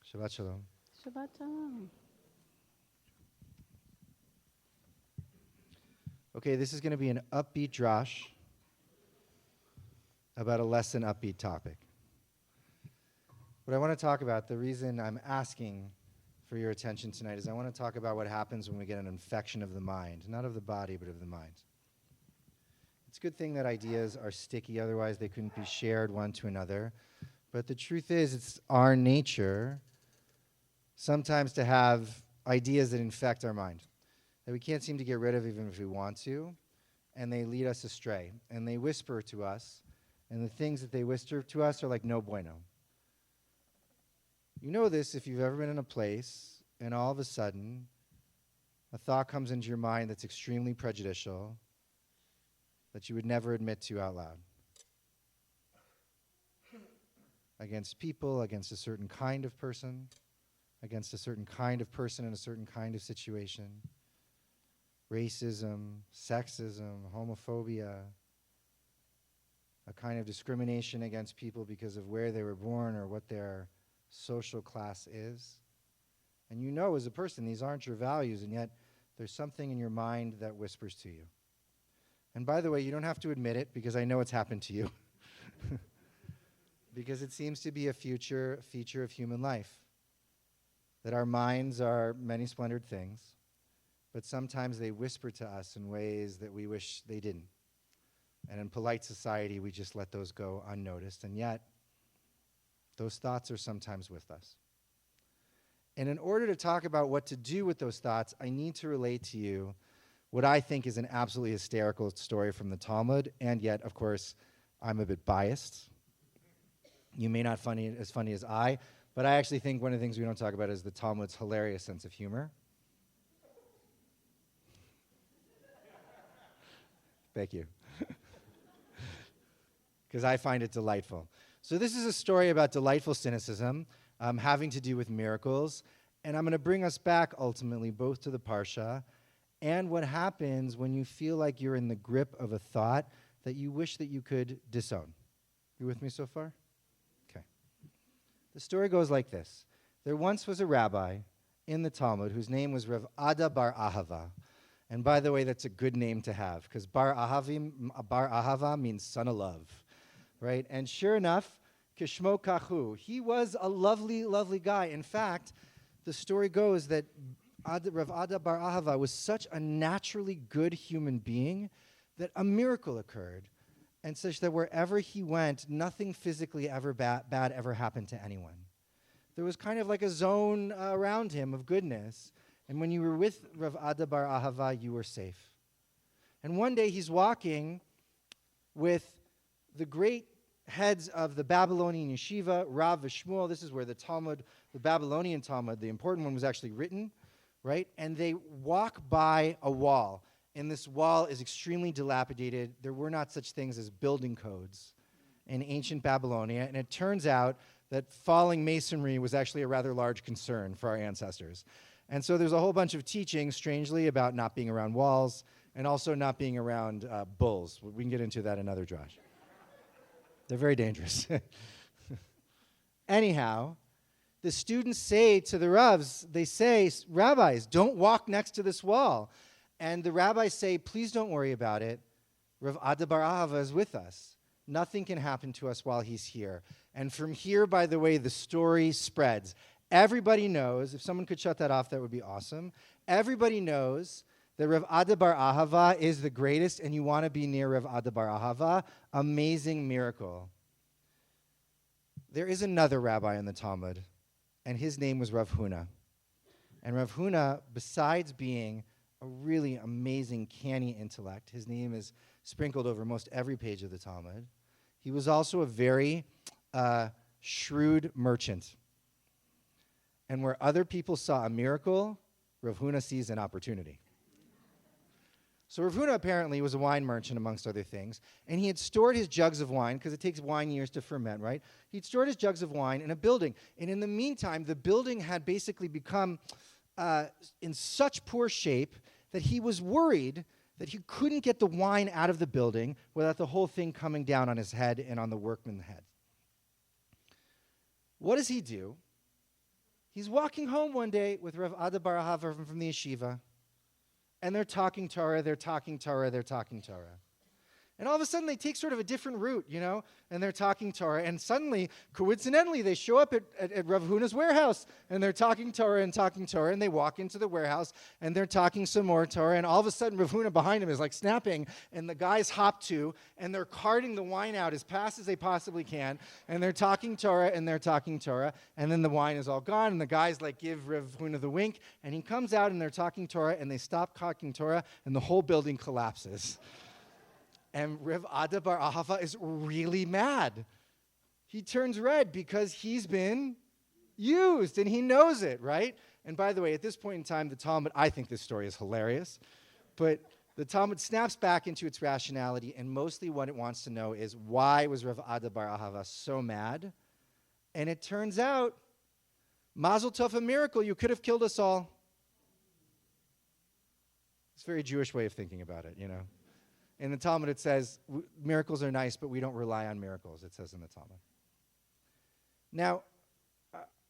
Shabbat shalom. Shabbat shalom. Okay, this is going to be an upbeat drash about a less than upbeat topic. What I want to talk about, the reason I'm asking for your attention tonight is I want to talk about what happens when we get an infection of the mind, not of the body, but of the mind. It's a good thing that ideas are sticky, otherwise they couldn't be shared one to another. But the truth is, it's our nature sometimes to have ideas that infect our mind, that we can't seem to get rid of even if we want to, and they lead us astray, and they whisper to us, and the things that they whisper to us are like no bueno. You know this if you've ever been in a place, and all of a sudden, a thought comes into your mind that's extremely prejudicial, that you would never admit to out loud. Against people, against a certain kind of person, against a certain kind of person in a certain kind of situation. Racism, sexism, homophobia, a kind of discrimination against people because of where they were born or what their social class is. And you know as a person, these aren't your values, and yet there's something in your mind that whispers to you. And by the way, you don't have to admit it because I know it's happened to you. Because it seems to be a feature of human life. That our minds are many splendored things, but sometimes they whisper to us in ways that we wish they didn't. And in polite society, we just let those go unnoticed, and yet those thoughts are sometimes with us. And in order to talk about what to do with those thoughts, I need to relate to you what I think is an absolutely hysterical story from the Talmud, and yet, of course, I'm a bit biased. You may not find it as funny as I, but I actually think one of the things we don't talk about is the Talmud's hilarious sense of humor. Thank you. Because I find it delightful. So this is a story about delightful cynicism, having to do with miracles, and I'm going to bring us back ultimately both to the Parsha and what happens when you feel like you're in the grip of a thought that you wish that you could disown. You with me so far? Okay. The story goes like this. There once was a rabbi in the Talmud whose name was Rav Ada bar Ahava. And by the way, that's a good name to have, because bar Ahava means son of love, right? And sure enough, kishmo kachu, he was a lovely, lovely guy. In fact, the story goes that Rav Ada bar Ahava was such a naturally good human being that a miracle occurred, and such that wherever he went, nothing physically ever bad ever happened to anyone. There was kind of like a zone around him of goodness, and when you were with Rav Ada bar Ahava, you were safe. And one day he's walking with the great heads of the Babylonian yeshiva, Rav Shmuel. This is where the Talmud, the Babylonian Talmud, the important one, was actually written, right? And they walk by a wall. And this wall is extremely dilapidated. There were not such things as building codes in ancient Babylonia. And it turns out that falling masonry was actually a rather large concern for our ancestors. And so there's a whole bunch of teachings, strangely, about not being around walls and also not being around bulls. We can get into that another Josh. They're very dangerous. Anyhow, the students say to the Ravs, they say, rabbis, don't walk next to this wall. And the rabbis say, please don't worry about it. Rav Ada bar Ahava is with us. Nothing can happen to us while he's here. And from here, by the way, the story spreads. Everybody knows, if someone could shut that off, that would be awesome. Everybody knows that Rav Ada bar Ahava is the greatest, and you want to be near Rav Ada bar Ahava. Amazing miracle. There is another rabbi in the Talmud, and his name was Rav Huna. And Rav Huna, besides being a really amazing, canny intellect, his name is sprinkled over most every page of the Talmud, he was also a very shrewd merchant. And where other people saw a miracle, Rav Huna sees an opportunity. So Rav Huna apparently was a wine merchant, amongst other things, and he had stored his jugs of wine, because it takes wine years to ferment, right? He'd stored his jugs of wine in a building. And in the meantime, the building had basically become in such poor shape that he was worried that he couldn't get the wine out of the building without the whole thing coming down on his head and on the workman's head. What does he do? He's walking home one day with Rav Ada Bar Ahava from the yeshiva, and they're talking Torah, they're talking Torah, they're talking Torah. And all of a sudden, they take sort of a different route, and they're talking Torah. And suddenly, coincidentally, they show up at Rav Huna's warehouse, and they're talking Torah, and they walk into the warehouse, and they're talking some more Torah. And all of a sudden, Rav Huna behind him is like snapping, and the guys hop to, and they're carting the wine out as fast as they possibly can. And they're talking Torah, and then the wine is all gone, and the guys like give Rav Huna the wink, and he comes out, and they're talking Torah, and they stop talking Torah, and the whole building collapses. And Rav Ada Bar Ahava is really mad. He turns red because he's been used, and he knows it, right? And by the way, at this point in time, the Talmud, I think this story is hilarious, but the Talmud snaps back into its rationality, and mostly what it wants to know is, why was Rav Ada Bar Ahava so mad? And it turns out, Mazel Tov, a miracle, you could have killed us all. It's a very Jewish way of thinking about it, In the Talmud, it says, miracles are nice, but we don't rely on miracles, it says in the Talmud. Now,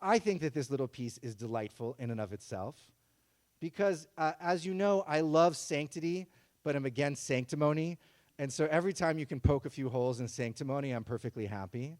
I think that this little piece is delightful in and of itself, because, as you know, I love sanctity, but I'm against sanctimony. And so every time you can poke a few holes in sanctimony, I'm perfectly happy.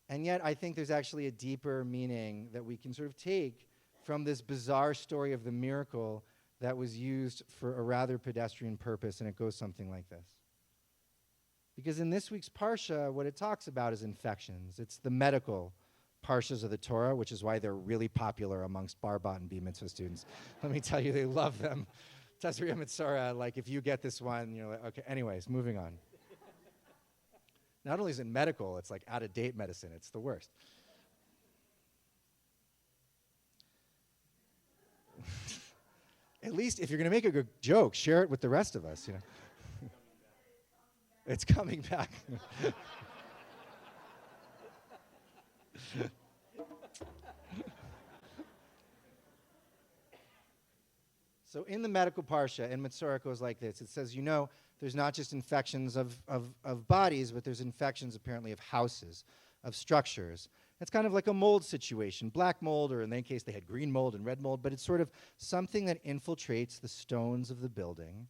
And yet, I think there's actually a deeper meaning that we can sort of take from this bizarre story of the miracle that was used for a rather pedestrian purpose, and it goes something like this. Because in this week's Parsha, what it talks about is infections. It's the medical Parshas of the Torah, which is why they're really popular amongst Bar Bat and B Mitzvah students. Let me tell you, they love them. Tazria Mitzvah, like if you get this one, you're like, okay, anyways, moving on. Not only is it medical, it's like out-of-date medicine. It's the worst. At least if you're going to make a good joke, share it with the rest of us, It's coming back. So in the medical parsha, and Metzora goes like this. It says, there's not just infections of bodies, but there's infections apparently of houses, of structures. It's kind of like a mold situation, black mold, or in their case they had green mold and red mold, but it's sort of something that infiltrates the stones of the building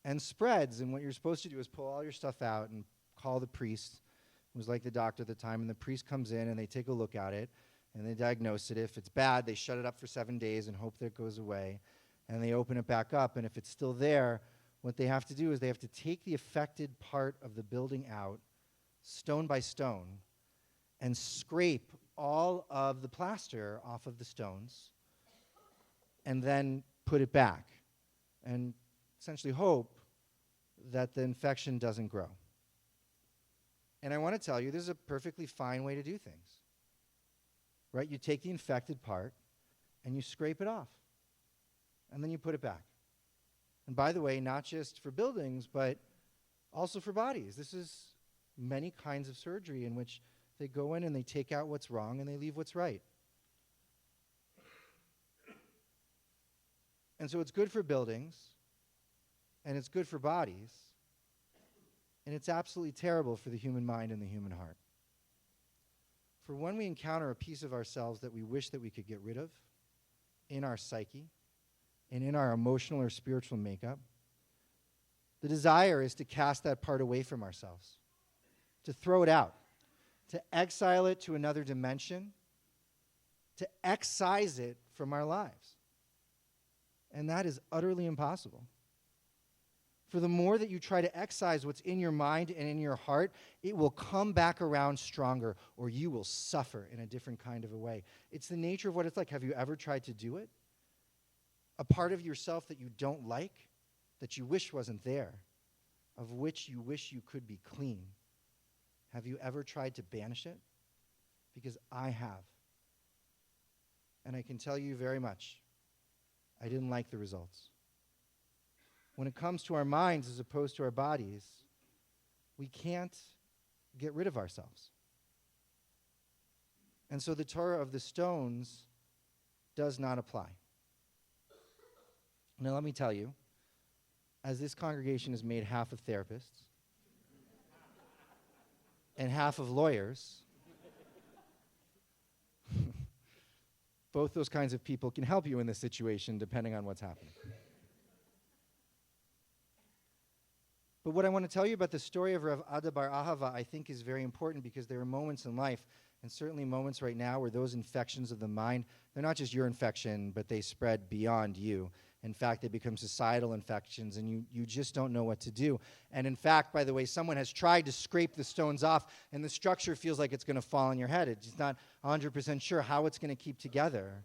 and spreads. And what you're supposed to do is pull all your stuff out and call the priest, who was like the doctor at the time, and the priest comes in and they take a look at it and they diagnose it. If it's bad, they shut it up for 7 days and hope that it goes away. And they open it back up, and if it's still there, what they have to do is they have to take the affected part of the building out, stone by stone, and scrape all of the plaster off of the stones, and then put it back, and essentially hope that the infection doesn't grow. And I want to tell you, this is a perfectly fine way to do things. Right? You take the infected part, and you scrape it off, and then you put it back. And by the way, not just for buildings, but also for bodies. This is many kinds of surgery in which they go in and they take out what's wrong and they leave what's right. And so it's good for buildings, and it's good for bodies, and it's absolutely terrible for the human mind and the human heart. For when we encounter a piece of ourselves that we wish that we could get rid of in our psyche and in our emotional or spiritual makeup, the desire is to cast that part away from ourselves, to throw it out, to exile it to another dimension, to excise it from our lives. And that is utterly impossible. For the more that you try to excise what's in your mind and in your heart, it will come back around stronger, or you will suffer in a different kind of a way. It's the nature of what it's like. Have you ever tried to do it? A part of yourself that you don't like, that you wish wasn't there, of which you wish you could be clean. Have you ever tried to banish it? Because I have. And I can tell you very much, I didn't like the results. When it comes to our minds as opposed to our bodies, we can't get rid of ourselves. And so the Torah of the stones does not apply. Now let me tell you, as this congregation is made half of therapists and half of lawyers, both those kinds of people can help you in this situation depending on what's happening. But what I want to tell you about the story of Rav Ada bar Ahava, I think, is very important because there are moments in life, and certainly moments right now, where those infections of the mind, they're not just your infection, but they spread beyond you. In fact, they become societal infections, and you just don't know what to do. And in fact, by the way, someone has tried to scrape the stones off, and the structure feels like it's going to fall on your head. It's not 100% sure how it's going to keep together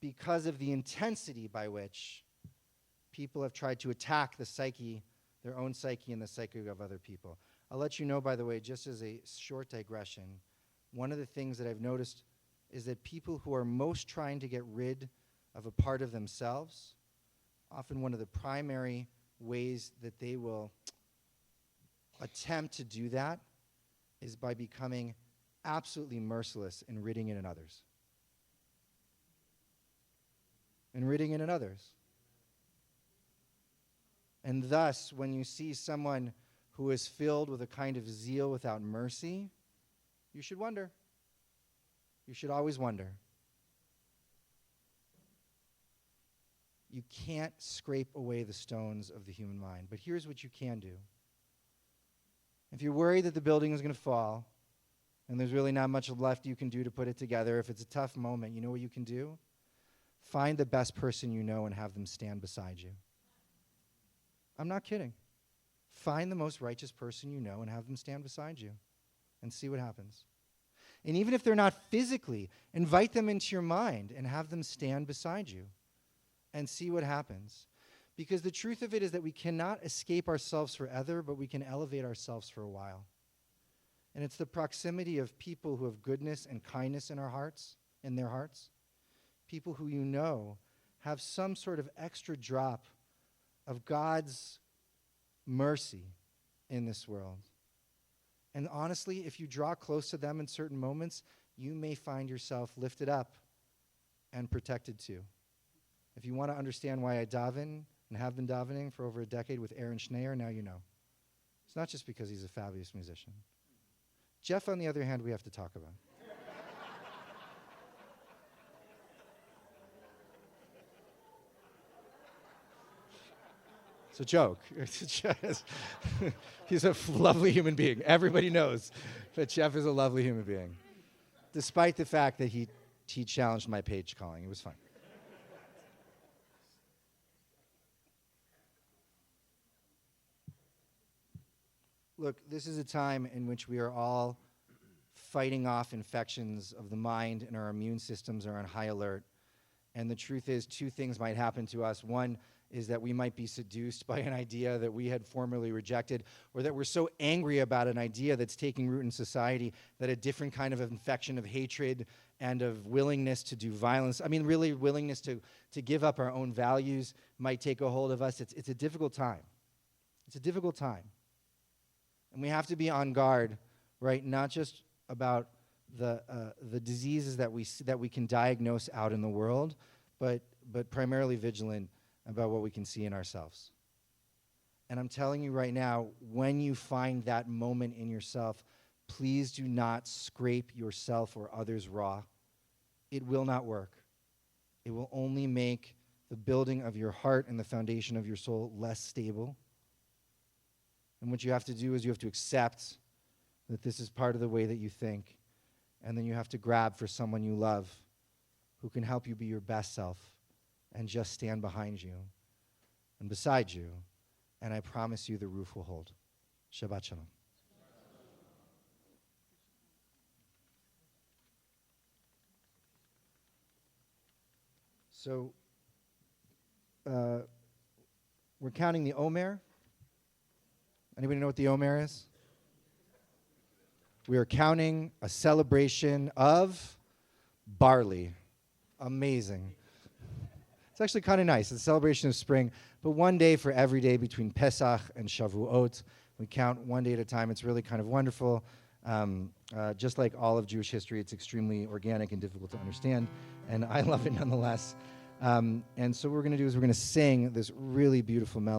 because of the intensity by which people have tried to attack the psyche, their own psyche and the psyche of other people. I'll let you know, by the way, just as a short digression, one of the things that I've noticed is that people who are most trying to get rid of a part of themselves, often one of the primary ways that they will attempt to do that is by becoming absolutely merciless in ridding it in others. And ridding it in others. And thus, when you see someone who is filled with a kind of zeal without mercy, you should wonder. You should always wonder. You can't scrape away the stones of the human mind. But here's what you can do. If you're worried that the building is going to fall, and there's really not much left you can do to put it together, if it's a tough moment, you know what you can do? Find the best person you know and have them stand beside you. I'm not kidding. Find the most righteous person you know and have them stand beside you and see what happens. And even if they're not physically, invite them into your mind and have them stand beside you and see what happens. Because the truth of it is that we cannot escape ourselves forever, but we can elevate ourselves for a while. And it's the proximity of people who have goodness and kindness in their hearts, people who you know have some sort of extra drop of God's mercy in this world. And honestly, if you draw close to them in certain moments, you may find yourself lifted up and protected too. If you want to understand why I daven and have been davening for over a decade with Aaron Schneier, now you know. It's not just because he's a fabulous musician. Jeff, on the other hand, we have to talk about. It's a joke. He's a lovely human being. Everybody knows that Jeff is a lovely human being, despite the fact that he challenged my page calling. It was fun. Look, this is a time in which we are all fighting off infections of the mind, and our immune systems are on high alert. And the truth is, two things might happen to us. One is that we might be seduced by an idea that we had formerly rejected, or that we're so angry about an idea that's taking root in society that a different kind of infection of hatred and of willingness to do violence, really willingness to give up our own values might take a hold of us. It's a difficult time. It's a difficult time. And we have to be on guard, right? Not just about the diseases that we can diagnose out in the world, but primarily vigilant about what we can see in ourselves. And I'm telling you right now, when you find that moment in yourself, please do not scrape yourself or others raw. It will not work. It will only make the building of your heart and the foundation of your soul less stable. And what you have to do is you have to accept that this is part of the way that you think. And then you have to grab for someone you love who can help you be your best self and just stand behind you and beside you. And I promise you the roof will hold. Shabbat shalom. So we're counting the Omer. Anybody know what the Omer is? We are counting a celebration of barley. Amazing. It's actually kind of nice. It's a celebration of spring, but one day for every day between Pesach and Shavuot. We count one day at a time. It's really kind of wonderful. Just like all of Jewish history, it's extremely organic and difficult to understand, and I love it nonetheless. And so what we're going to do is we're going to sing this really beautiful melody.